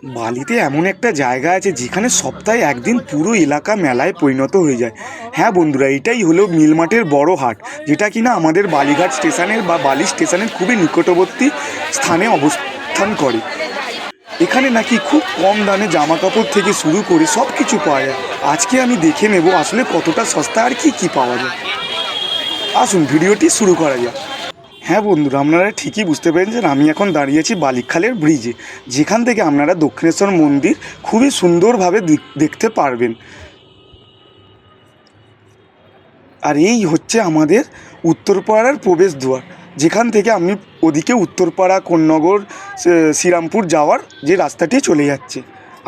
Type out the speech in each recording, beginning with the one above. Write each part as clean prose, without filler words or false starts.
বালিতে এমন একটা জায়গা আছে যেখানে সপ্তাহে একদিন পুরো এলাকা মেলায় পরিণত হয়ে যায়। হ্যাঁ বন্ধুরা, এটাই হলো মিলমাটের বড় হাট, যেটা কিনা আমাদের বালিঘাট স্টেশনের বা বালি স্টেশনের খুবই নিকটবর্তী স্থানে অবস্থান করে। এখানে নাকি খুব কম দামে জামা কাপড় থেকে শুরু করে সব কিছু পাওয়া যায়। আজকে আমি দেখে নেব আসলে কতটা সস্তা আর কি কি পাওয়া যায়। আসুন ভিডিওটি শুরু করা যাক। হ্যাঁ বন্ধুরা, আপনারা ঠিকই বুঝতে পেরেছেন, আমি এখন দাঁড়িয়েছি বালিখালের ব্রিজে, যেখান থেকে আপনারা দক্ষিণেশ্বর মন্দির খুবই সুন্দরভাবে দেখতে পারবেন। আর এই হচ্ছে আমাদের উত্তরপাড়ার প্রবেশদ্বার, যেখান থেকে আমি ওদিকে উত্তরপাড়া, কোন্নগর, শ্রীরামপুর যাওয়ার যে রাস্তাটি চলে যাচ্ছে।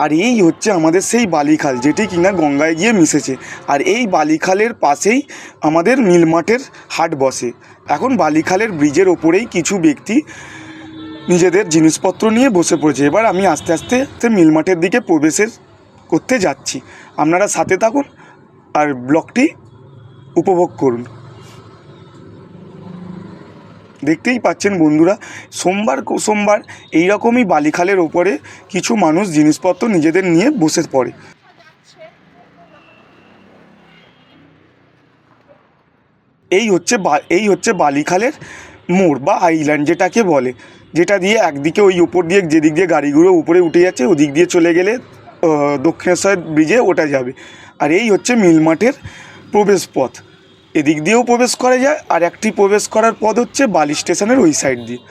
আর এই হচ্ছে আমাদের সেই বালিখাল, যেটি কিনা গঙ্গায় গিয়ে মিশেছে। আর এই বালিখালের পাশেই আমাদের মিলমাটের হাট বসে। এখন বালিখালের ব্রিজের ওপরেই কিছু ব্যক্তি নিজেদের জিনিসপত্র নিয়ে বসে পড়েছে। এবার আমি আস্তে আস্তে মিলমাটের দিকে প্রবেশের করতে যাচ্ছি। আপনারা সাথে থাকুন আর ব্লগটি উপভোগ করুন। দেখতেই পাচ্ছেন বন্ধুরা, সোমবার এইরকমই বালিখালের ওপরে কিছু মানুষ জিনিসপত্র নিজেদের নিয়ে বসে পড়ে। এই হচ্ছে বালিখালের মোড় বা আইল্যান্ড যেটাকে বলে, যেটা দিয়ে একদিকে ওই উপর দিয়ে যেদিক দিয়ে গাড়িগুলো উপরে উঠে যাচ্ছে ওদিক দিয়ে চলে গেলে দক্ষিণেশ্বর ব্রিজে ওঠা যাবে। আর এই হচ্ছে মিলমাটের প্রবেশ পথ। এদিক দিয়েও প্রবেশ করা যায়, আর একটি প্রবেশ করার পথ হচ্ছে বালি স্টেশনের ওই সাইড দিয়ে।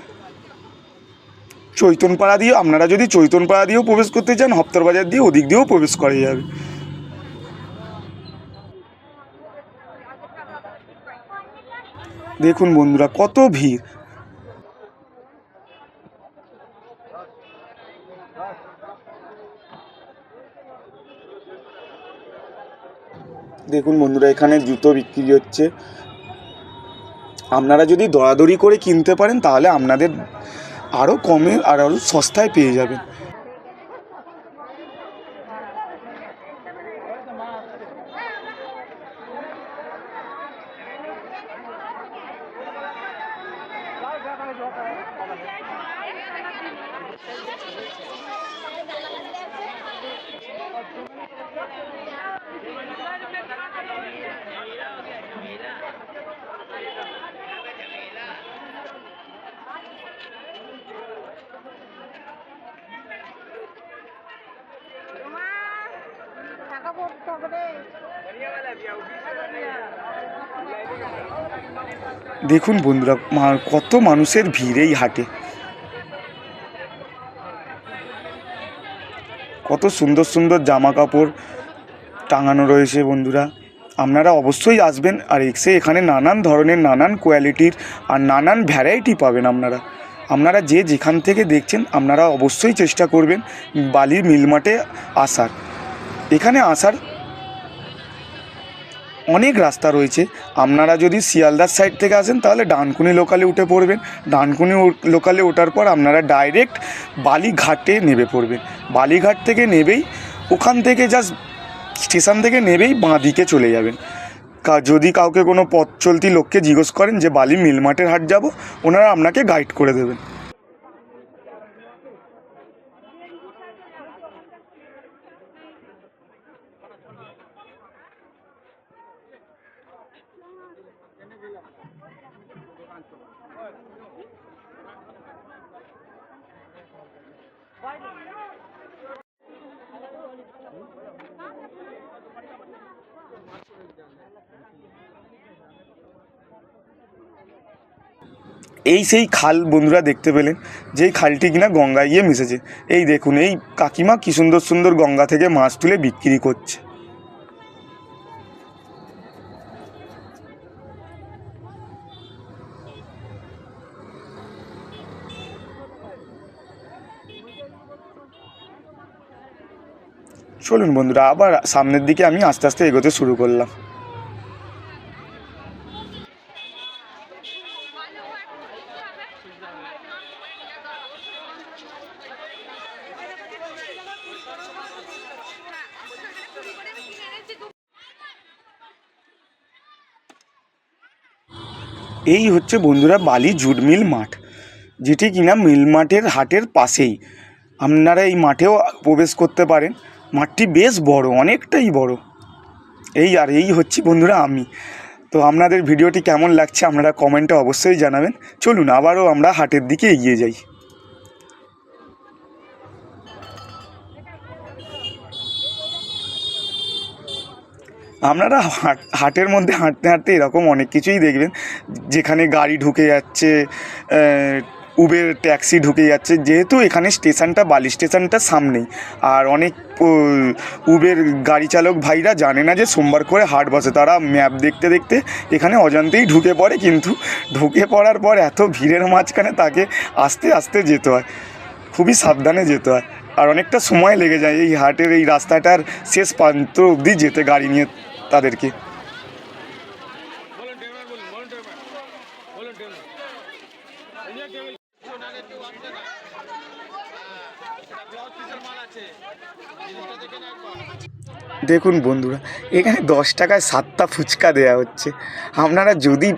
চৈতনপাড়া দিয়ে আপনারা যদি চৈতনপাড়া দিয়েও প্রবেশ করতে চান, হপ্তার বাজার দিয়ে ওদিক দিয়েও প্রবেশ করা যাবে। দেখুন বন্ধুরা, কত ভিড়। দেখুন বন্ধুরা, এখানে জুতো বিক্রি হচ্ছে। আপনারা যদি দরাদরি করে কিনতে পারেন তাহলে আপনাদের আরও কমে আর আরও সস্তায় পেয়ে যাবেন। দেখুন বন্ধুরা, কত মানুষের ভিড় এই হাটে। কত সুন্দর সুন্দর জামা কাপড় টাঙানো রয়েছে বন্ধুরা। আপনারা অবশ্যই আসবেন আর এখানে নানান ধরনের, নানান কোয়ালিটির আর নানান ভ্যারাইটি পাবেন। আপনারা যে যেখান থেকে দেখছেন আপনারা অবশ্যই চেষ্টা করবেন বালির মিলমাটে আসার। এখানে আসার অনেক রাস্তা রয়েছে। আপনারা যদি শিয়ালদার সাইড থেকে আসেন তাহলে ডানকুনি লোকালে উঠে পড়বেন। ডানকুনি লোকালে ওঠার পর আপনারা ডাইরেক্ট বালিঘাটে নেমে পড়বেন। বালিঘাট থেকে নেবেই, ওখান থেকে জাস্ট স্টেশন থেকে নেবেই বাঁ দিকে চলে যাবেন। যদি কাউকে কোনো পথ চলতি লোককে জিজ্ঞেস করেন যে বালি মিলমাটের হাট যাব, ওনারা আপনাকে গাইড করে দেবেন। এই সেই খাল বন্ধুরা দেখতে পেলেন, যেই খালটি কিনা গঙ্গায় গিয়ে মিশেছে। এই দেখুন, এই কাকিমা কী সুন্দর সুন্দর গঙ্গা থেকে মাছ তুলে বিক্রি করছে। চলুন বন্ধুরা, আবার সামনের দিকে আমি আস্তে আস্তে এগোতে শুরু করলাম। এই হচ্ছে বন্ধুরা বালি জুট মিল মাঠ, যেটি কিনা মিল মাঠের হাটের পাশেই। আপনারা এই মাঠেও প্রবেশ করতে পারেন। মাঠটি বেশ বড়, অনেকটাই বড়। এই হচ্ছি বন্ধুরা আমি। তো আপনাদের ভিডিওটি কেমন লাগছে আপনারা কমেন্টে অবশ্যই জানাবেন। চলুন আবারও আমরা হাটের দিকে এগিয়ে যাই। আপনারা হাটের মধ্যে হাঁটতে হাঁটতে এরকম অনেক কিছুই দেখবেন, যেখানে গাড়ি ঢুকে যাচ্ছে, উবের ট্যাক্সি ঢুকে যাচ্ছে। যেহেতু এখানে স্টেশনটা বালি স্টেশনটা সামনেই, আর অনেক উবের গাড়ি চালক ভাইরা জানে না যে সোমবার করে হাট বসে। তারা ম্যাপ দেখতে দেখতে এখানে অজান্তেই ঢুকে পড়ে, কিন্তু ঢুকে পড়ার পর এত ভিড়ের মাঝখানে তাকে আস্তে আস্তে যেতে হয়, খুবই সাবধানে যেতে হয়, আর অনেকটা সময় লেগে যায় এই হাটের এই রাস্তাটার শেষ প্রান্ত অবধি যেতে গাড়ি নিয়ে তাদেরকে। দেখুন বন্ধুরা, এখানে 10 টাকায় 7টা ফুচকা দেওয়া হচ্ছে। আপনারা যদি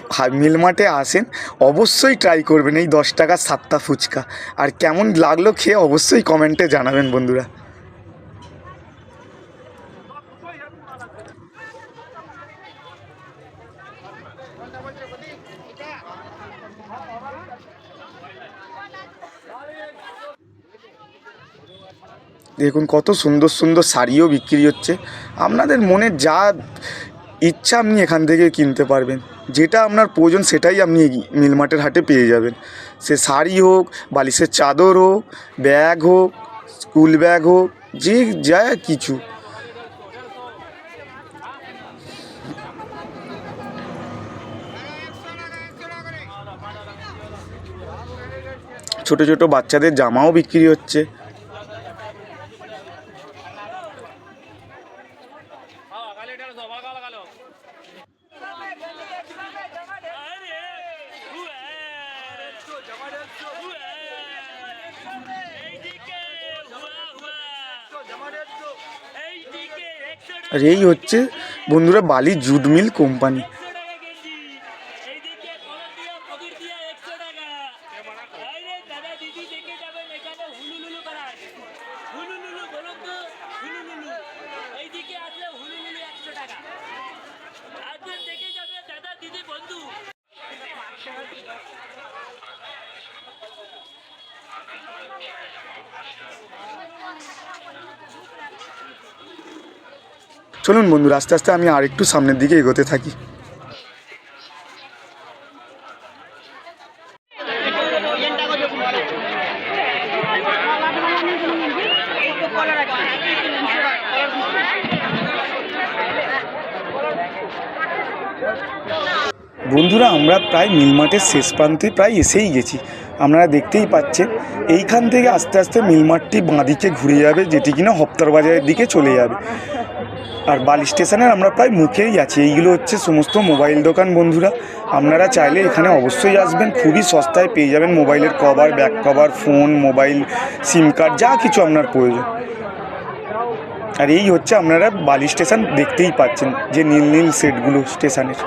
মিল মার্টে আসেন অবশ্যই ট্রাই করবেন এই 10 টাকার 7টা ফুচকা। আর কেমন লাগলো খেয়ে অবশ্যই কমেন্টে জানাবেন বন্ধুরা। দেখুন কত সুন্দর সুন্দর শাড়িও বিক্রি হচ্ছে। আপনাদের মনে যা ইচ্ছা আপনি এখান থেকে কিনতে পারবেন, যেটা আপনার প্রয়োজন সেটাই আপনি মিল মার্টের হাটে পেয়ে যাবেন। সে শাড়ি হোক, বালিশের চাদর হোক, ব্যাগ হোক, স্কুল ব্যাগ হোক, যে যা কিছু। ছোটো ছোটো বাচ্চাদের জামাও বিক্রি হচ্ছে। আর এই হচ্ছে বন্ধুরা বালি জুট মিল কোম্পানি। চলুন বন্ধুরা, আস্তে আস্তে আমি আর একটু সামনের দিকে এগোতে থাকি। বন্ধুরা, আমরা প্রায় মিল মার্টের শেষ প্রান্তে প্রায় এসেই গেছি। আপনারা দেখতেই পাচ্ছেন এইখান থেকে আস্তে আস্তে মিল মার্টটি বাঁদিকে ঘুরে যাবে, যেটি কিনা হপ্তার বাজারের দিকে চলে যাবে। আর বালি স্টেশনের আমরা প্রায় মুখেই আছি। এইগুলো হচ্ছে সমস্ত মোবাইল দোকান। বন্ধুরা, আপনারা চাইলে এখানে অবশ্যই আসবেন, খুবই সস্তায় পেয়ে যাবেন মোবাইলের cover, back cover, phone, mobile, সিম কার্ড, যা কিছু আপনার প্রয়োজন। আর এই হচ্ছে আপনারা বালি স্টেশন দেখতেই পাচ্ছেন, যে নীল নীল সেটগুলো স্টেশনের।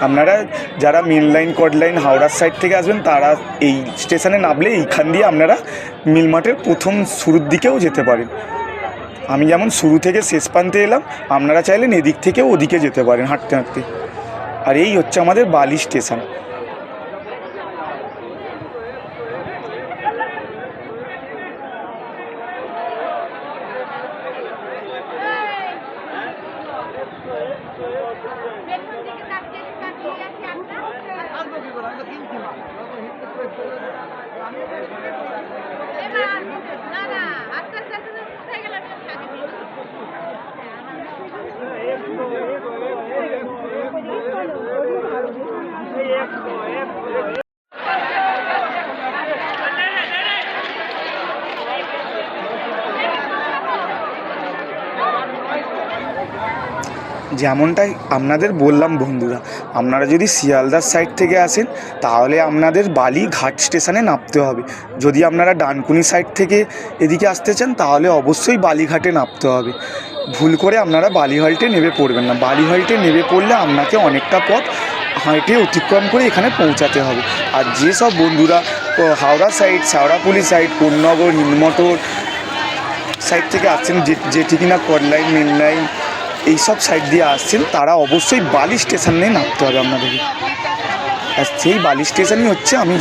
আপনারা যারা মেন লাইন, কড লাইন, হাওড়ার সাইড থেকে আসবেন তারা এই স্টেশনে নামলে এইখান দিয়ে আপনারা মিল মার্টের প্রথম শুরুর দিকেও যেতে পারেন। আমি যেমন শুরু থেকে শেষ প্রান্তে এলাম, আপনারা চাইলেন এদিক থেকেও ওদিকে যেতে পারেন হাঁটতে হাঁটতে। আর এই হচ্ছে আমাদের বালি স্টেশন। যেমনটাই আপনাদের বললাম বন্ধুরা, আপনারা যদি শিয়ালদার সাইড থেকে আসেন তাহলে আপনাদের বালিঘাট স্টেশনে নামতে হবে। যদি আপনারা ডানকুনি সাইড থেকে এদিকে আসতে চান তাহলে অবশ্যই বালিঘাটে নামতে হবে। ভুল করে আপনারা বালিহাল্টে নেমে পড়বেন না। বালিহাল্টে নেমে পড়লে আপনাকে অনেকটা পথ হাঁটে অতিক্রম করে এখানে পৌঁছাতে হবে। আর যেসব বন্ধুরা Howrah side, Sheoraphuli side, Konnagar, Hindmotor side থেকে আসছেন, যেটি কিনা কটলাইন, মেন লাইন এইসব সাইড দিয়ে আসছেন, তারা অবশ্যই বালি স্টেশনে নামতে হবে আপনাদেরকে। আর সেই বালি স্টেশনই হচ্ছে আমি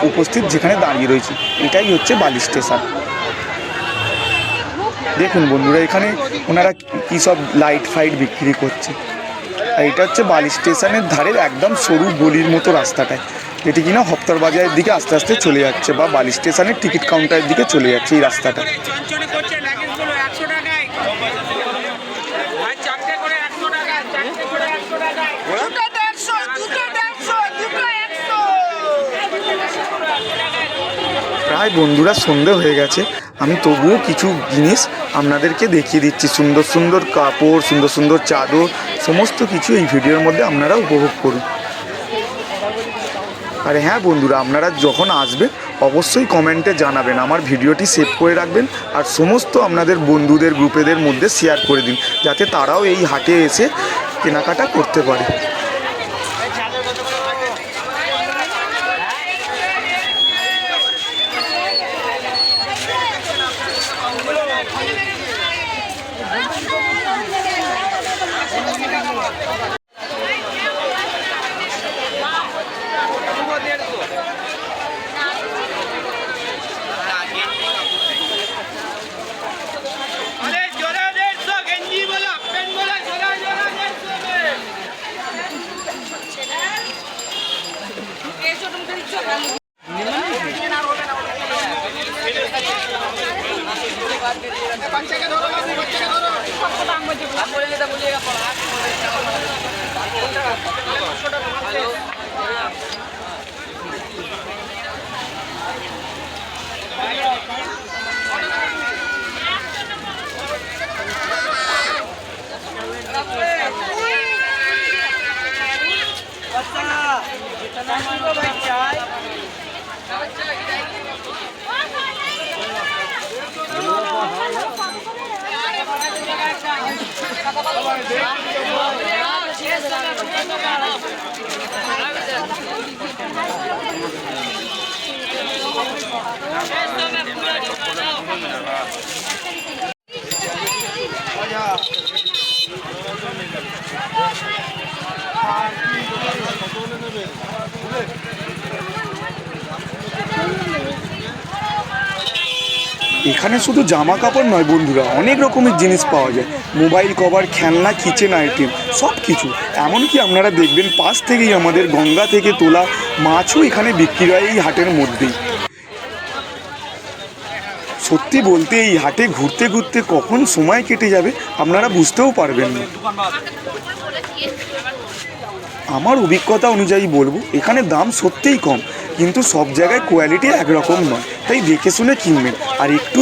উপস্থিত যেখানে দাঁড়িয়ে রয়েছি, এটাই হচ্ছে বালি স্টেশন। দেখুন বন্ধুরা, এখানে ওনারা কী সব লাইট ফাইট বিক্রি করছে। আর এটা হচ্ছে বালি স্টেশনের ধারের একদম সরু গলির মতো রাস্তাটায়, যেটি কিনা হপ্তার বাজারের দিকে আস্তে আস্তে চলে যাচ্ছে, বা বালি স্টেশনের টিকিট কাউন্টারের দিকে চলে যাচ্ছে এই রাস্তাটা। প্রায় বন্ধুরা সন্ধে হয়ে গেছে, আমি তবুও কিছু জিনিস আপনাদেরকে দেখিয়ে দিচ্ছি। সুন্দর সুন্দর কাপড়, সুন্দর সুন্দর চাদর, সমস্ত কিছু এই ভিডিওর মধ্যে আপনারা উপভোগ করুন। আর হ্যাঁ বন্ধুরা, আপনারা যখন আসবেন অবশ্যই কমেন্টে জানাবেন, আমার ভিডিওটি সেভ করে রাখবেন, আর সমস্ত আপনাদের বন্ধুদের গ্রুপেদের মধ্যে শেয়ার করে দিন, যাতে তারাও এই হাটে এসে কেনাকাটা করতে পারে। এখানে শুধু জামা কাপড় নয় বন্ধুরা, অনেক রকমের জিনিস পাওয়া যায়, মোবাইল কভার, খেলনা, কিচেন আইটেম, সব কিছু। এমনকি আপনারা দেখবেন পাশ থেকেই আমাদের গঙ্গা থেকে তোলা মাছও এখানে বিক্রি হয় এই হাটের মধ্যেই। সত্যি বলতে এই হাটে ঘুরতে ঘুরতে কখন সময় কেটে যাবে আপনারা বুঝতেও পারবেন না। আমার অভিজ্ঞতা অনুযায়ী বলবো, এখানে দাম সত্যিই কম, কিন্তু সব জায়গায় কোয়ালিটি একরকম নয়, তাই দেখে শুনে কিনবেন। আর একটু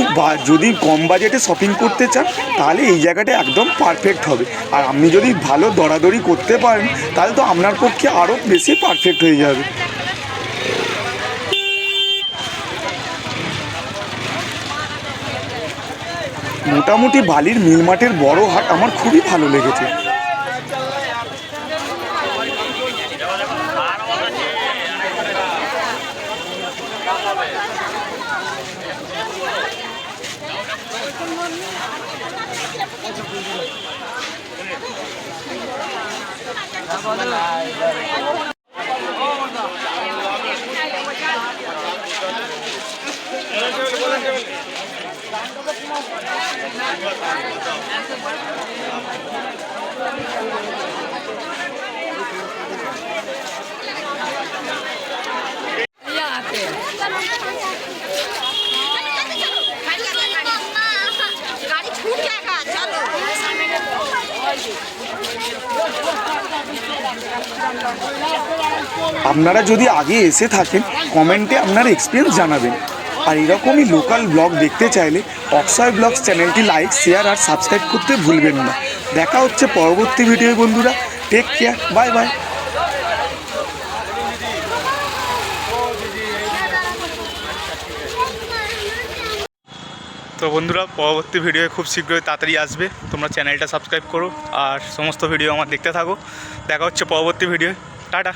যদি কম বাজেটে শপিং করতে চান তাহলে এই জায়গাটা একদম পারফেক্ট হবে। আর আপনি যদি ভালো দরাদরি করতে পারেন তাহলে তো আপনার পক্ষে আরও বেশি পারফেক্ট হয়ে যাবে। মোটামুটি বালির মিলমাটের বড় হাট আমার খুবই ভালো লেগেছে। আপনারা যদি আগে এসে থাকেন কমেন্টে আপনার এক্সপিরিয়েন্স জানাবেন। আর এরকমই লোকাল ব্লগ দেখতে চাইলে অক্ষয় ব্লগস চ্যানেলটি লাইক, শেয়ার আর সাবস্ক্রাইব করতে ভুলবেন না। দেখা হচ্ছে পরবর্তী ভিডিও বন্ধুরা, টেক কেয়ার, বাই বাই। তো বন্ধুরা, পরবর্তী ভিডিও খুব শীঘ্রই তাড়াতাড়ি আসবে, তোমরা চ্যানেলটা সাবস্ক্রাইব করো আর সমস্ত ভিডিও আমার দেখতে থাকো। দেখা হচ্ছে পরবর্তী ভিডিও, টাটা।